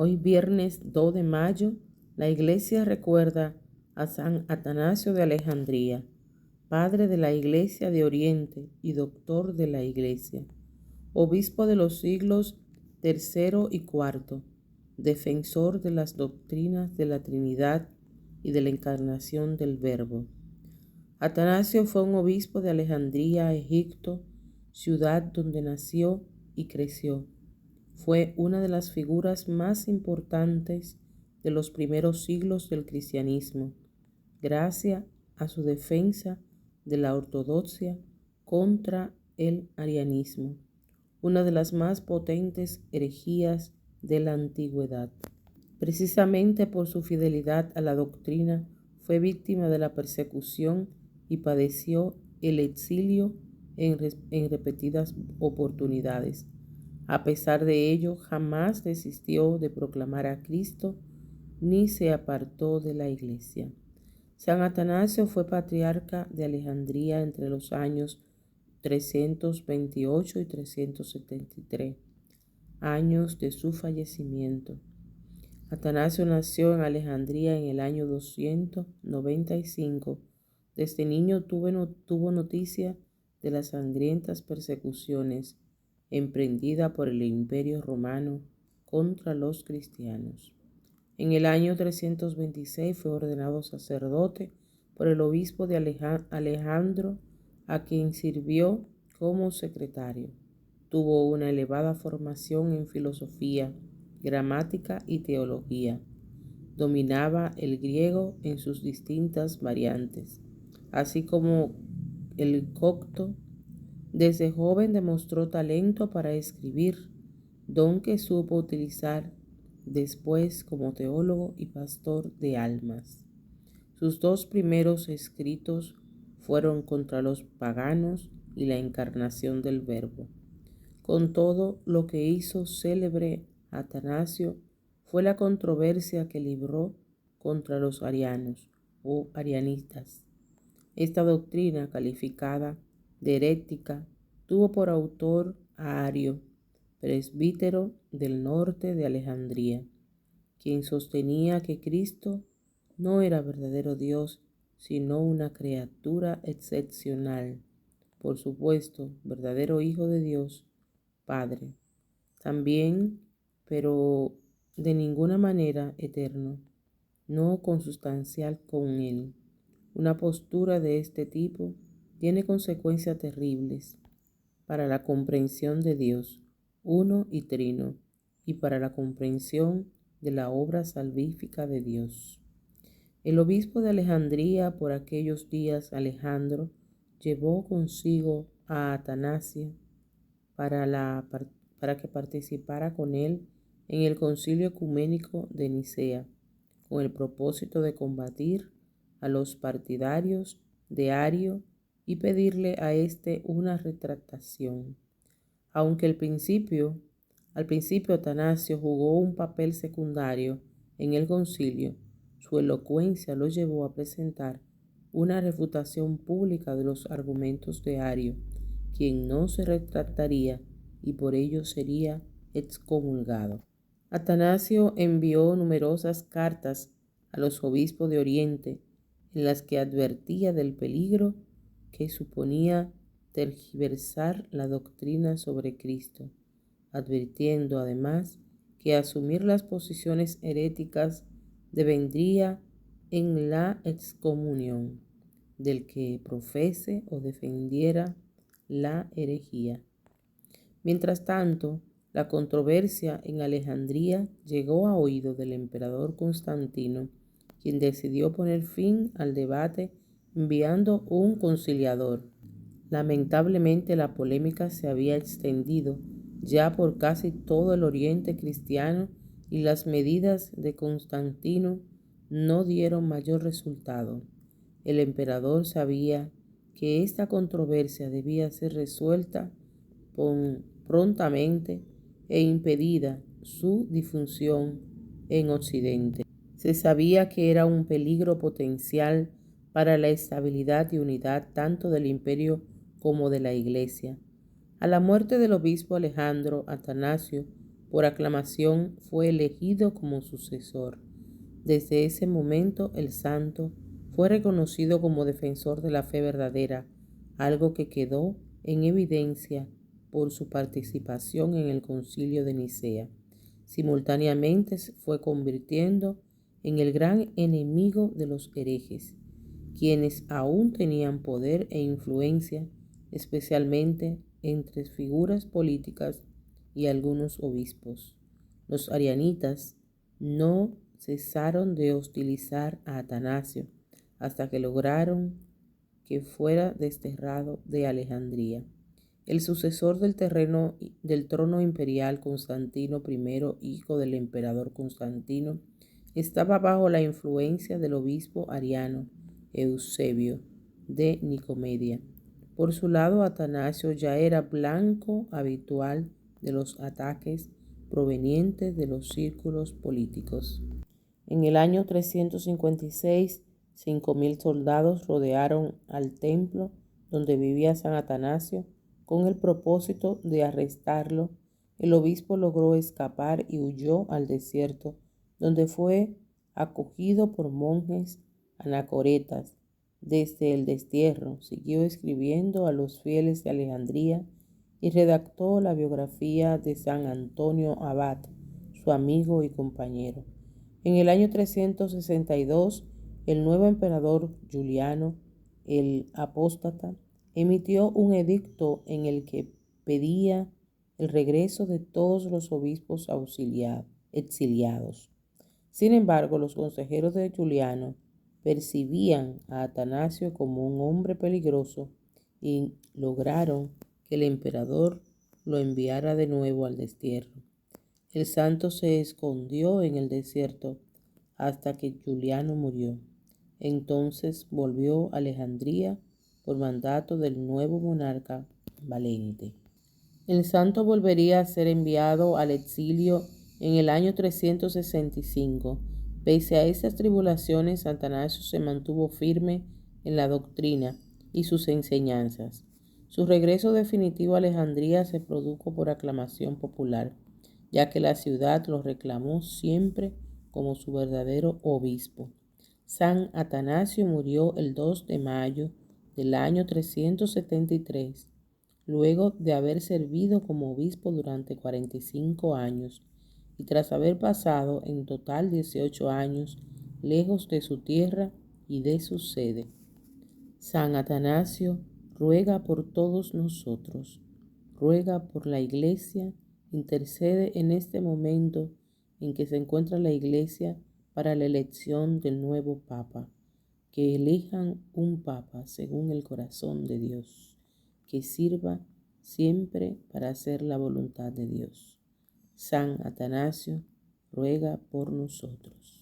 Hoy viernes 2 de mayo, la Iglesia recuerda a San Atanasio de Alejandría, padre de la Iglesia de Oriente y doctor de la Iglesia, obispo de los siglos III y IV, defensor de las doctrinas de la Trinidad y de la encarnación del Verbo. Atanasio fue un obispo de Alejandría, Egipto, ciudad donde nació y creció. Fue una de las figuras más importantes de los primeros siglos del cristianismo, gracias a su defensa de la ortodoxia contra el arianismo, una de las más potentes herejías de la antigüedad. Precisamente por su fidelidad a la doctrina, fue víctima de la persecución y padeció el exilio en repetidas oportunidades. A pesar de ello, jamás desistió de proclamar a Cristo ni se apartó de la Iglesia. San Atanasio fue patriarca de Alejandría entre los años 328 y 373, años de su fallecimiento. Atanasio nació en Alejandría en el año 295. Desde niño tuvo noticia de las sangrientas persecuciones emprendida por el Imperio Romano contra los cristianos. En el año 326 fue ordenado sacerdote por el obispo de Alejandro, a quien sirvió como secretario. Tuvo una elevada formación en filosofía, gramática y teología. Dominaba el griego en sus distintas variantes, así como el copto. Desde joven demostró talento para escribir, don que supo utilizar después como teólogo y pastor de almas. Sus dos primeros escritos fueron contra los paganos y la encarnación del Verbo. Con todo, lo que hizo célebre Atanasio fue la controversia que libró contra los arianos o arianistas. Esta doctrina, calificada de herética, tuvo por autor a Ario, presbítero del norte de Alejandría, quien sostenía que Cristo no era verdadero Dios, sino una criatura excepcional, por supuesto, verdadero Hijo de Dios, Padre, también, pero de ninguna manera eterno, no consustancial con Él. Una postura de este tipo tiene consecuencias terribles para la comprensión de Dios, uno y trino, y para la comprensión de la obra salvífica de Dios. El obispo de Alejandría por aquellos días, Alejandro, llevó consigo a Atanasio para que participara con él en el concilio ecuménico de Nicea, con el propósito de combatir a los partidarios de Ario y pedirle a éste una retractación. Aunque al principio Atanasio jugó un papel secundario en el concilio, su elocuencia lo llevó a presentar una refutación pública de los argumentos de Ario, quien no se retractaría y por ello sería excomulgado. Atanasio envió numerosas cartas a los obispos de Oriente en las que advertía del peligro que suponía tergiversar la doctrina sobre Cristo, advirtiendo además que asumir las posiciones heréticas devendría en la excomunión del que profese o defendiera la herejía. Mientras tanto, la controversia en Alejandría llegó a oído del emperador Constantino, quien decidió poner fin al debate enviando un conciliador. Lamentablemente, la polémica se había extendido ya por casi todo el oriente cristiano y las medidas de Constantino no dieron mayor resultado. El emperador sabía que esta controversia debía ser resuelta prontamente e impedida su difusión en Occidente. Se sabía que era un peligro potencial para la estabilidad y unidad tanto del imperio como de la Iglesia. A la muerte del obispo Alejandro, Atanasio Por aclamación fue elegido como sucesor. Desde ese momento el santo fue reconocido como defensor de la fe verdadera, algo que quedó en evidencia por su participación en el Concilio de Nicea. Simultáneamente se fue convirtiendo en el gran enemigo de los herejes, quienes aún tenían poder e influencia, especialmente entre figuras políticas y algunos obispos. Los arianitas no cesaron de hostilizar a Atanasio hasta que lograron que fuera desterrado de Alejandría. El sucesor del trono imperial, Constantino I, hijo del emperador Constantino, estaba bajo la influencia del obispo ariano Eusebio de Nicomedia. Por su lado, Atanasio ya era blanco habitual de los ataques provenientes de los círculos políticos. En el año 356, 5.000 soldados rodearon al templo donde vivía San Atanasio con el propósito de arrestarlo. El obispo logró escapar y huyó al desierto, donde fue acogido por monjes anacoretas. Desde el destierro siguió escribiendo a los fieles de Alejandría y redactó la biografía de San Antonio Abad, su amigo y compañero. En el año 362, el nuevo emperador Juliano, el apóstata, emitió un edicto en el que pedía el regreso de todos los obispos exiliados. Sin embargo, los consejeros de Juliano percibían a Atanasio como un hombre peligroso y lograron que el emperador lo enviara de nuevo al destierro. El santo se escondió en el desierto hasta que Juliano murió. Entonces volvió a Alejandría por mandato del nuevo monarca Valente. El santo volvería a ser enviado al exilio en el año 365. Pese a estas tribulaciones, Atanasio se mantuvo firme en la doctrina y sus enseñanzas. Su regreso definitivo a Alejandría se produjo por aclamación popular, ya que la ciudad lo reclamó siempre como su verdadero obispo. San Atanasio murió el 2 de mayo del año 373, luego de haber servido como obispo durante 45 años y tras haber pasado en total 18 años lejos de su tierra y de su sede. San Atanasio, ruega por todos nosotros, ruega por la Iglesia, intercede en este momento en que se encuentra la Iglesia para la elección del nuevo Papa, que elijan un Papa según el corazón de Dios, que sirva siempre para hacer la voluntad de Dios. San Atanasio, ruega por nosotros.